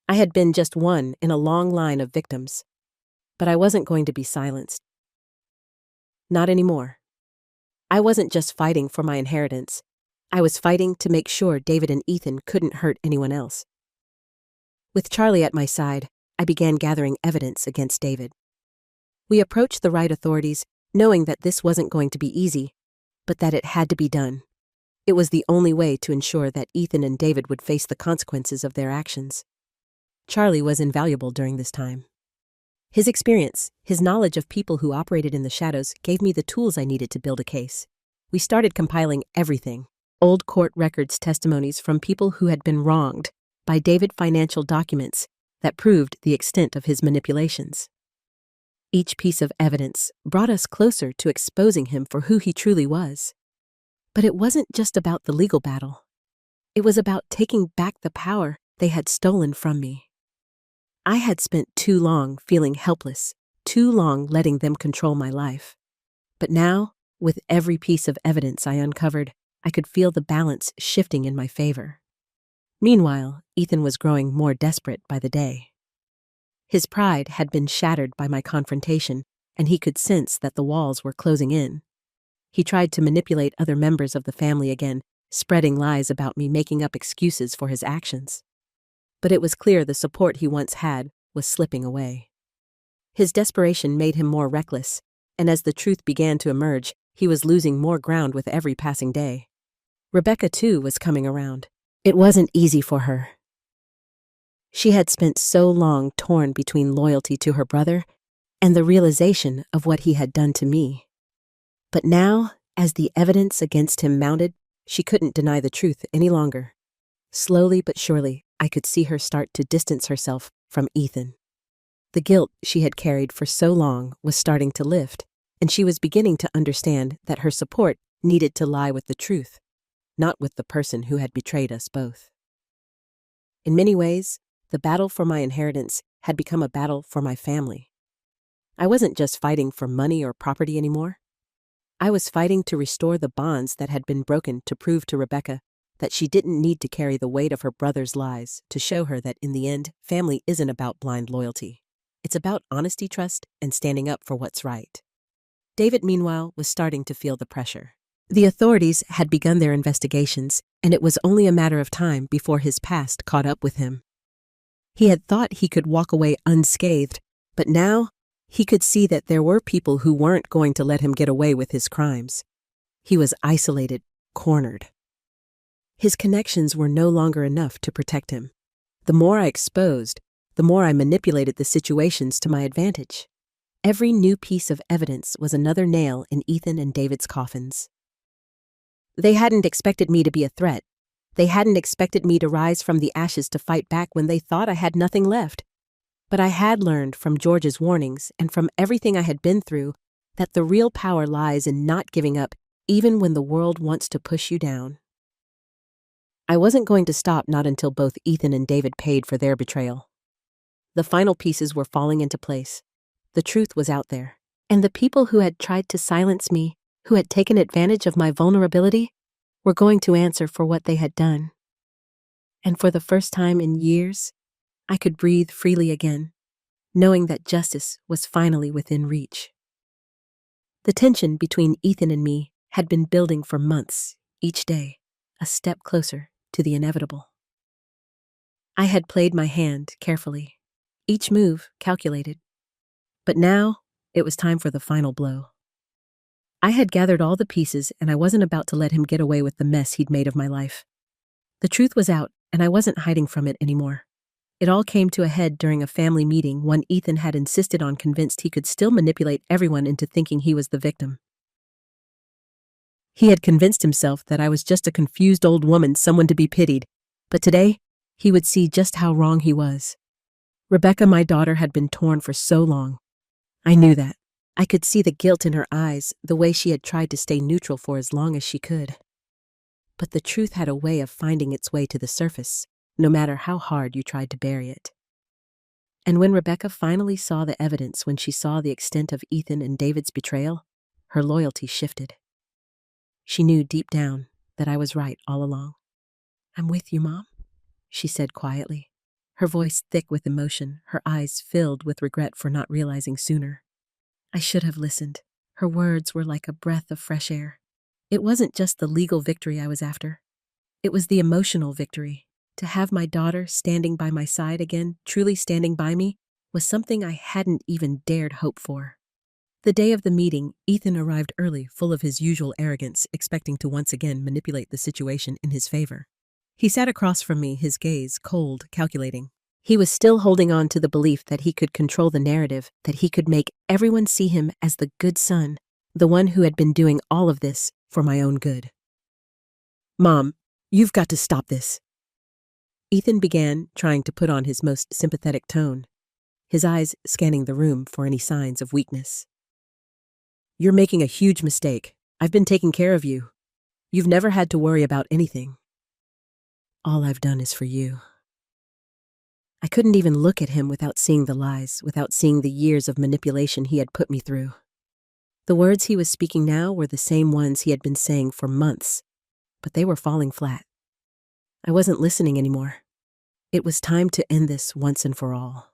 I had been just one in a long line of victims, but I wasn't going to be silenced. Not anymore. I wasn't just fighting for my inheritance. I was fighting to make sure David and Ethan couldn't hurt anyone else. With Charlie at my side, I began gathering evidence against David. We approached the right authorities, knowing that this wasn't going to be easy, but that it had to be done. It was the only way to ensure that Ethan and David would face the consequences of their actions. Charlie was invaluable during this time. His experience, his knowledge of people who operated in the shadows, gave me the tools I needed to build a case. We started compiling everything: old court records, testimonies from people who had been wronged by David, financial documents that proved the extent of his manipulations. Each piece of evidence brought us closer to exposing him for who he truly was. But it wasn't just about the legal battle. It was about taking back the power they had stolen from me. I had spent too long feeling helpless, too long letting them control my life. But now, with every piece of evidence I uncovered, I could feel the balance shifting in my favor. Meanwhile, Ethan was growing more desperate by the day. His pride had been shattered by my confrontation, and he could sense that the walls were closing in. He tried to manipulate other members of the family again, spreading lies about me, making up excuses for his actions. But it was clear the support he once had was slipping away. His desperation made him more reckless, and as the truth began to emerge, he was losing more ground with every passing day. Rebecca, too, was coming around. It wasn't easy for her. She had spent so long torn between loyalty to her brother and the realization of what he had done to me. But now, as the evidence against him mounted, she couldn't deny the truth any longer. Slowly but surely, I could see her start to distance herself from Ethan. The guilt she had carried for so long was starting to lift, and she was beginning to understand that her support needed to lie with the truth, not with the person who had betrayed us both. In many ways, the battle for my inheritance had become a battle for my family. I wasn't just fighting for money or property anymore. I was fighting to restore the bonds that had been broken, to prove to Rebecca that she didn't need to carry the weight of her brother's lies, to show her that in the end, family isn't about blind loyalty. It's about honesty, trust, and standing up for what's right. David, meanwhile, was starting to feel the pressure. The authorities had begun their investigations, and it was only a matter of time before his past caught up with him. He had thought he could walk away unscathed, but now he could see that there were people who weren't going to let him get away with his crimes. He was isolated, cornered. His connections were no longer enough to protect him. The more I exposed, the more I manipulated the situations to my advantage. Every new piece of evidence was another nail in Ethan and David's coffins. They hadn't expected me to be a threat. They hadn't expected me to rise from the ashes to fight back when they thought I had nothing left. But I had learned from George's warnings and from everything I had been through that the real power lies in not giving up, even when the world wants to push you down. I wasn't going to stop, not until both Ethan and David paid for their betrayal. The final pieces were falling into place. The truth was out there, and the people who had tried to silence me, who had taken advantage of my vulnerability, were going to answer for what they had done. And for the first time in years, I could breathe freely again, knowing that justice was finally within reach. The tension between Ethan and me had been building for months, each day, a step closer to the inevitable. I had played my hand carefully, each move calculated. But now, it was time for the final blow. I had gathered all the pieces, and I wasn't about to let him get away with the mess he'd made of my life. The truth was out, and I wasn't hiding from it anymore. It all came to a head during a family meeting when Ethan had insisted on convinced he could still manipulate everyone into thinking he was the victim. He had convinced himself that I was just a confused old woman, someone to be pitied, but today, he would see just how wrong he was. Rebecca, my daughter, had been torn for so long. I knew that. I could see the guilt in her eyes, the way she had tried to stay neutral for as long as she could. But the truth had a way of finding its way to the surface, no matter how hard you tried to bury it. And when Rebecca finally saw the evidence, when she saw the extent of Ethan and David's betrayal, her loyalty shifted. She knew deep down that I was right all along. "I'm with you, Mom," she said quietly, her voice thick with emotion, her eyes filled with regret for not realizing sooner. I should have listened. Her words were like a breath of fresh air. It wasn't just the legal victory I was after. It was the emotional victory. To have my daughter standing by my side again, truly standing by me, was something I hadn't even dared hope for. The day of the meeting, Ethan arrived early, full of his usual arrogance, expecting to once again manipulate the situation in his favor. He sat across from me, his gaze cold, calculating. He was still holding on to the belief that he could control the narrative, that he could make everyone see him as the good son, the one who had been doing all of this for my own good. "Mom, you've got to stop this," Ethan began, trying to put on his most sympathetic tone, his eyes scanning the room for any signs of weakness. "You're making a huge mistake. I've been taking care of you. You've never had to worry about anything. All I've done is for you." I couldn't even look at him without seeing the lies, without seeing the years of manipulation he had put me through. The words he was speaking now were the same ones he had been saying for months, but they were falling flat. I wasn't listening anymore. It was time to end this once and for all.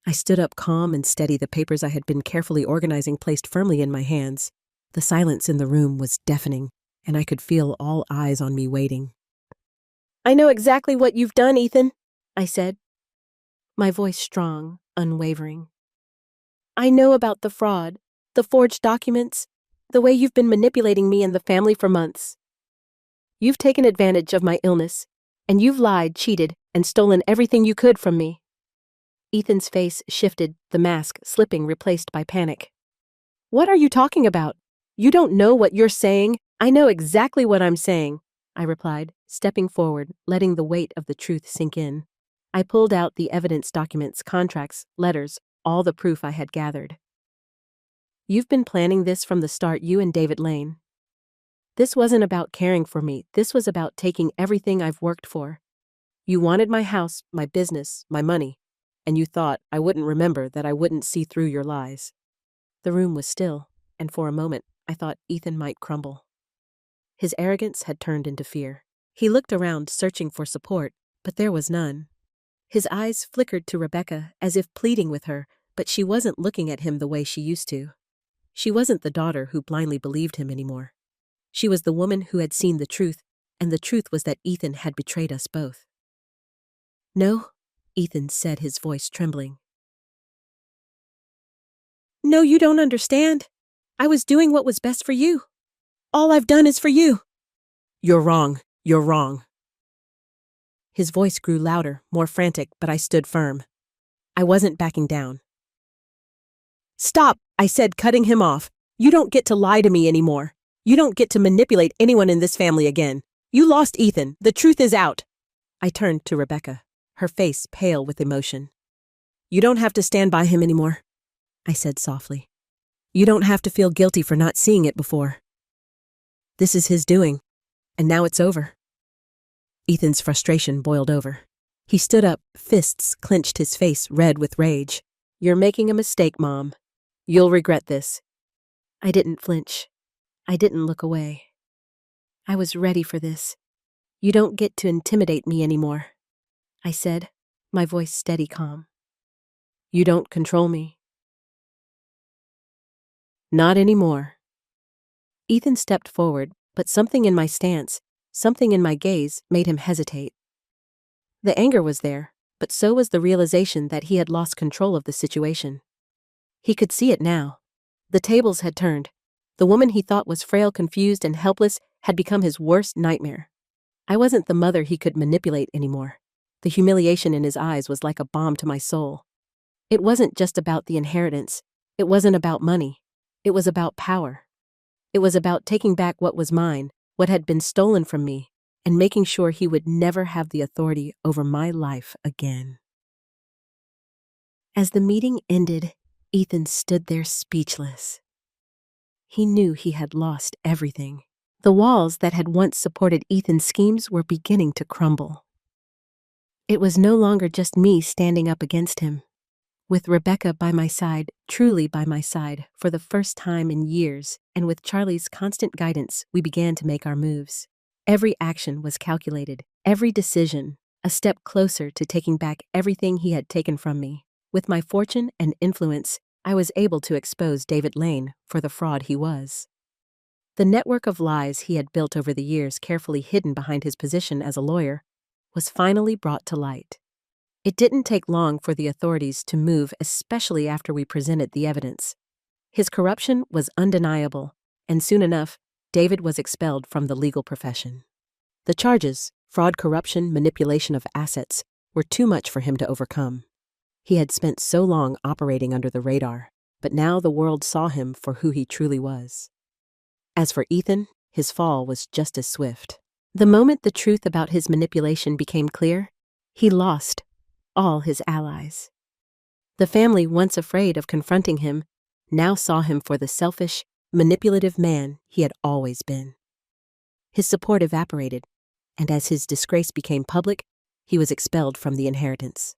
I stood up calm and steady, the papers I had been carefully organizing placed firmly in my hands. The silence in the room was deafening, and I could feel all eyes on me waiting. "I know exactly what you've done, Ethan," I said, my voice strong, unwavering. "I know about the fraud, the forged documents, the way you've been manipulating me and the family for months. You've taken advantage of my illness, and you've lied, cheated, and stolen everything you could from me." Ethan's face shifted, the mask slipping, replaced by panic. "What are you talking about? You don't know what you're saying." "I know exactly what I'm saying," I replied, stepping forward, letting the weight of the truth sink in. I pulled out the evidence documents, contracts, letters, all the proof I had gathered. "You've been planning this from the start, you and David Lane. This wasn't about caring for me. This was about taking everything I've worked for. You wanted my house, my business, my money, and you thought I wouldn't remember, that I wouldn't see through your lies." The room was still, and for a moment I thought Ethan might crumble. His arrogance had turned into fear. He looked around, searching for support, but there was none. His eyes flickered to Rebecca, as if pleading with her, but she wasn't looking at him the way she used to. She wasn't the daughter who blindly believed him anymore. She was the woman who had seen the truth, and the truth was that Ethan had betrayed us both. "No," Ethan said, his voice trembling. "No, you don't understand. I was doing what was best for you. All I've done is for you." "You're wrong. You're wrong." His voice grew louder, more frantic, but I stood firm. I wasn't backing down. "Stop," I said, cutting him off. "You don't get to lie to me anymore. You don't get to manipulate anyone in this family again. You lost Ethan. The truth is out." I turned to Rebecca, her face pale with emotion. "You don't have to stand by him anymore," I said softly. "You don't have to feel guilty for not seeing it before. This is his doing, and now it's over." Ethan's frustration boiled over. He stood up, fists clenched, his face red with rage. "You're making a mistake, Mom. You'll regret this." I didn't flinch. I didn't look away. I was ready for this. "You don't get to intimidate me anymore," I said, my voice steady, calm. "You don't control me. Not anymore." Ethan stepped forward, but something in my stance, something in my gaze, made him hesitate. The anger was there, but so was the realization that he had lost control of the situation. He could see it now. The tables had turned. The woman he thought was frail, confused, and helpless had become his worst nightmare. I wasn't the mother he could manipulate anymore. The humiliation in his eyes was like a bomb to my soul. It wasn't just about the inheritance. It wasn't about money. It was about power. It was about taking back what was mine, what had been stolen from me, and making sure he would never have the authority over my life again. As the meeting ended, Ethan stood there speechless. He knew he had lost everything. The walls that had once supported Ethan's schemes were beginning to crumble. It was no longer just me standing up against him. With Rebecca by my side, truly by my side, for the first time in years, and with Charlie's constant guidance, we began to make our moves. Every action was calculated, every decision, a step closer to taking back everything he had taken from me. With my fortune and influence, I was able to expose David Lane for the fraud he was. The network of lies he had built over the years, carefully hidden behind his position as a lawyer, was finally brought to light. It didn't take long for the authorities to move, especially after we presented the evidence. His corruption was undeniable, and soon enough, David was expelled from the legal profession. The charges, fraud, corruption, manipulation of assets, were too much for him to overcome. He had spent so long operating under the radar, but now the world saw him for who he truly was. As for Ethan, his fall was just as swift. The moment the truth about his manipulation became clear, he lost all his allies. The family, once afraid of confronting him, now saw him for the selfish, manipulative man he had always been. His support evaporated, and as his disgrace became public, he was expelled from the inheritance.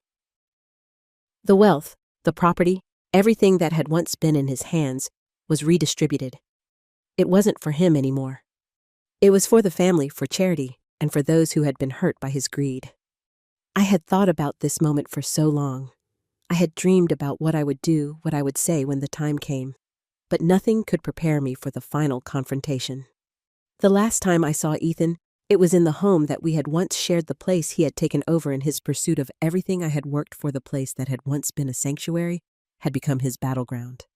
The wealth, the property, everything that had once been in his hands was redistributed. It wasn't for him anymore. It was for the family, for charity, and for those who had been hurt by his greed. I had thought about this moment for so long. I had dreamed about what I would do, what I would say when the time came. But nothing could prepare me for the final confrontation. The last time I saw Ethan, it was in the home that we had once shared, the place he had taken over in his pursuit of everything I had worked for. The place that had once been a sanctuary had become his battleground.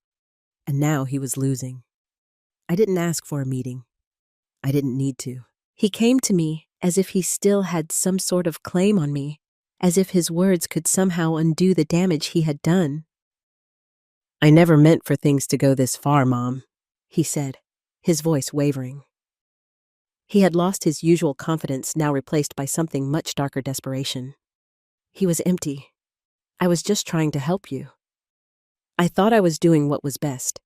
And now he was losing. I didn't ask for a meeting. I didn't need to. He came to me as if he still had some sort of claim on me, as if his words could somehow undo the damage he had done. "I never meant for things to go this far, Mom," he said, his voice wavering. He had lost his usual confidence, now replaced by something much darker, desperation. He was empty. "I was just trying to help you. I thought I was doing what was best."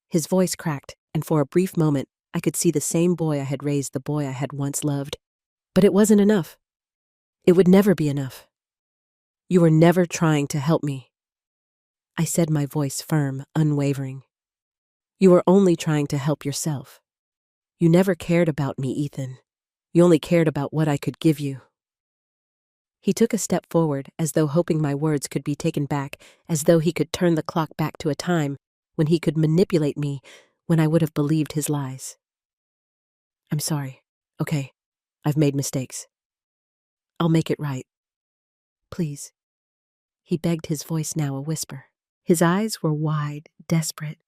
His voice cracked, and for a brief moment, I could see the same boy I had raised, the boy I had once loved. But it wasn't enough. It would never be enough. "You were never trying to help me," I said, my voice firm, unwavering. "You were only trying to help yourself. You never cared about me, Ethan. You only cared about what I could give you." He took a step forward, as though hoping my words could be taken back, as though he could turn the clock back to a time when he could manipulate me, when I would have believed his lies. "I'm sorry. Okay, I've made mistakes. I'll make it right. Please." He begged, his voice now a whisper. His eyes were wide, desperate.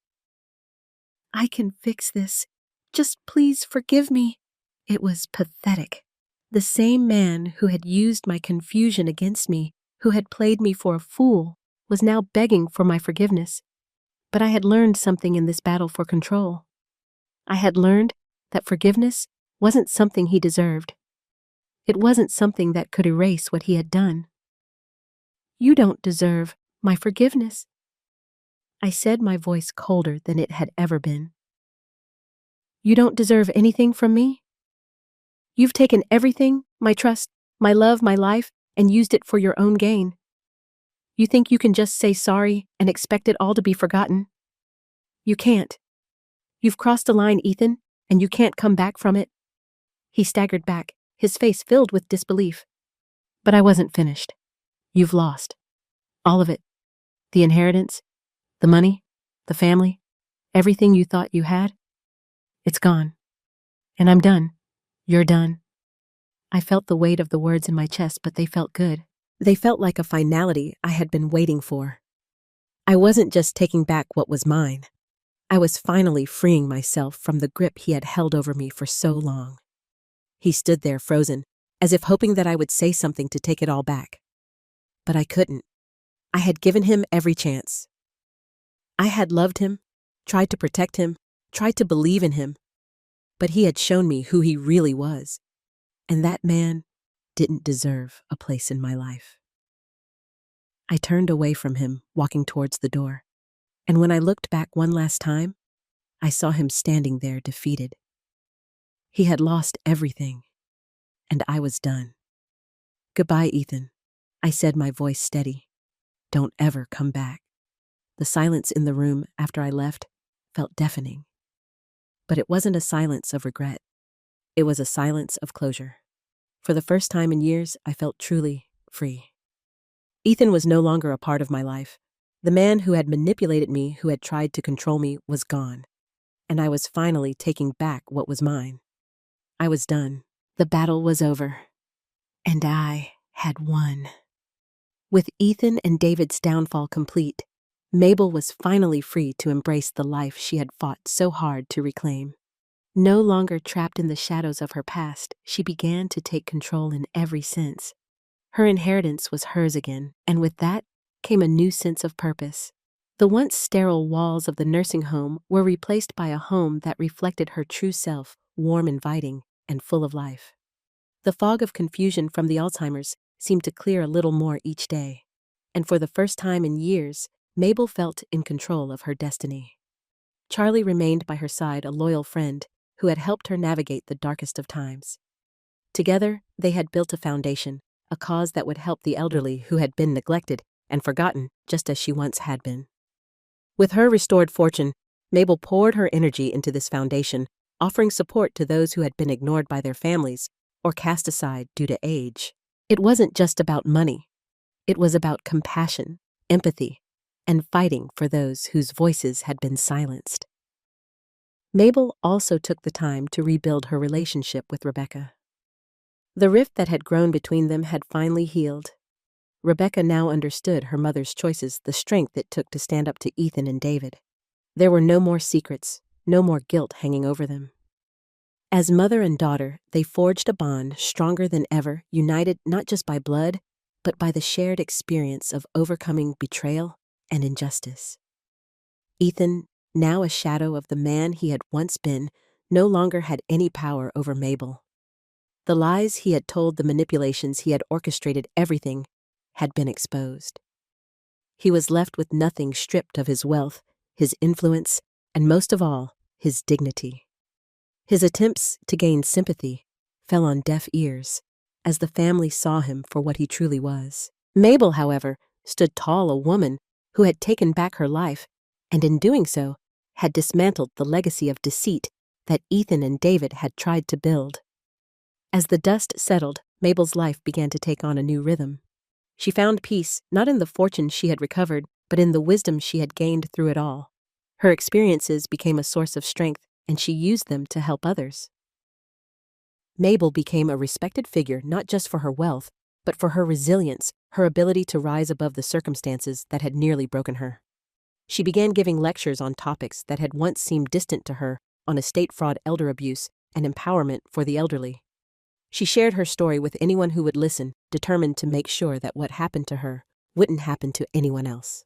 "I can fix this. Just please forgive me." It was pathetic. The same man who had used my confusion against me, who had played me for a fool, was now begging for my forgiveness. But I had learned something in this battle for control. I had learned that forgiveness wasn't something he deserved. It wasn't something that could erase what he had done. "You don't deserve my forgiveness," I said, my voice colder than it had ever been. "You don't deserve anything from me. You've taken everything, my trust, my love, my life, and used it for your own gain. You think you can just say sorry and expect it all to be forgotten? You can't. You've crossed a line, Ethan, and you can't come back from it." He staggered back, his face filled with disbelief. But I wasn't finished. "You've lost. All of it. The inheritance, the money, the family, everything you thought you had. It's gone. And I'm done. You're done." I felt the weight of the words in my chest, but they felt good. They felt like a finality I had been waiting for. I wasn't just taking back what was mine. I was finally freeing myself from the grip he had held over me for so long. He stood there frozen, as if hoping that I would say something to take it all back. But I couldn't. I had given him every chance. I had loved him, tried to protect him, tried to believe in him, but he had shown me who he really was, and that man didn't deserve a place in my life. I turned away from him, walking towards the door, and when I looked back one last time, I saw him standing there defeated. He had lost everything, and I was done. "Goodbye, Ethan," I said, my voice steady. "Don't ever come back." The silence in the room after I left felt deafening. But it wasn't a silence of regret. It was a silence of closure. For the first time in years, I felt truly free. Ethan was no longer a part of my life. The man who had manipulated me, who had tried to control me, was gone. And I was finally taking back what was mine. I was done. The battle was over. And I had won. With Ethan and David's downfall complete, Mabel was finally free to embrace the life she had fought so hard to reclaim. No longer trapped in the shadows of her past, she began to take control in every sense. Her inheritance was hers again, and with that came a new sense of purpose. The once sterile walls of the nursing home were replaced by a home that reflected her true self, warm, inviting, and full of life. The fog of confusion from the Alzheimer's seemed to clear a little more each day, and for the first time in years, Mabel felt in control of her destiny. Charlie remained by her side, a loyal friend who had helped her navigate the darkest of times. Together, they had built a foundation, a cause that would help the elderly who had been neglected and forgotten just as she once had been. With her restored fortune, Mabel poured her energy into this foundation, offering support to those who had been ignored by their families or cast aside due to age. It wasn't just about money. It was about compassion, empathy, and fighting for those whose voices had been silenced. Mabel also took the time to rebuild her relationship with Rebecca. The rift that had grown between them had finally healed. Rebecca now understood her mother's choices, the strength it took to stand up to Ethan and David. There were no more secrets, no more guilt hanging over them. As mother and daughter, they forged a bond stronger than ever, united not just by blood, but by the shared experience of overcoming betrayal and injustice. Ethan, now a shadow of the man he had once been, no longer had any power over Mabel. The lies he had told, the manipulations he had orchestrated, everything had been exposed. He was left with nothing, stripped of his wealth, his influence, and most of all, his dignity. His attempts to gain sympathy fell on deaf ears as the family saw him for what he truly was. Mabel, however, stood tall, a woman who had taken back her life, and in doing so, had dismantled the legacy of deceit that Ethan and David had tried to build. As the dust settled, Mabel's life began to take on a new rhythm. She found peace not in the fortune she had recovered, but in the wisdom she had gained through it all. Her experiences became a source of strength, and she used them to help others. Mabel became a respected figure not just for her wealth, but for her resilience, her ability to rise above the circumstances that had nearly broken her. She began giving lectures on topics that had once seemed distant to her, on estate fraud, elder abuse, and empowerment for the elderly. She shared her story with anyone who would listen, determined to make sure that what happened to her wouldn't happen to anyone else.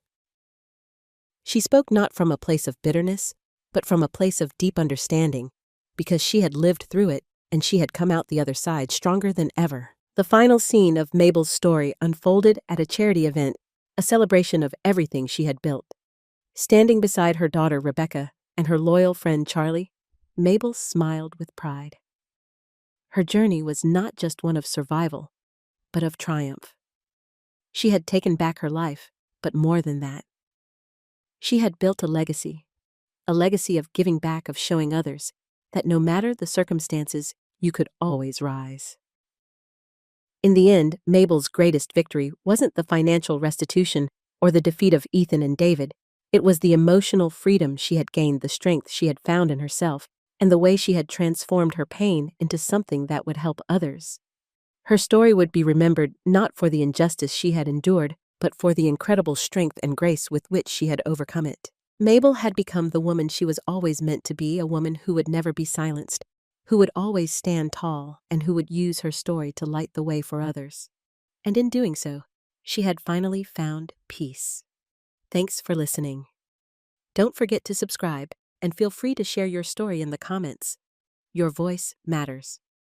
She spoke not from a place of bitterness, but from a place of deep understanding, because she had lived through it and she had come out the other side stronger than ever. The final scene of Mabel's story unfolded at a charity event, a celebration of everything she had built. Standing beside her daughter Rebecca and her loyal friend Charlie, Mabel smiled with pride. Her journey was not just one of survival, but of triumph. She had taken back her life, but more than that. She had built a legacy of giving back, of showing others that no matter the circumstances, you could always rise. In the end, Mabel's greatest victory wasn't the financial restitution or the defeat of Ethan and David. It was the emotional freedom she had gained, the strength she had found in herself, and the way she had transformed her pain into something that would help others. Her story would be remembered not for the injustice she had endured, but for the incredible strength and grace with which she had overcome it. Mabel had become the woman she was always meant to be, a woman who would never be silenced, who would always stand tall and who would use her story to light the way for others. And in doing so, she had finally found peace. Thanks for listening. Don't forget to subscribe and feel free to share your story in the comments. Your voice matters.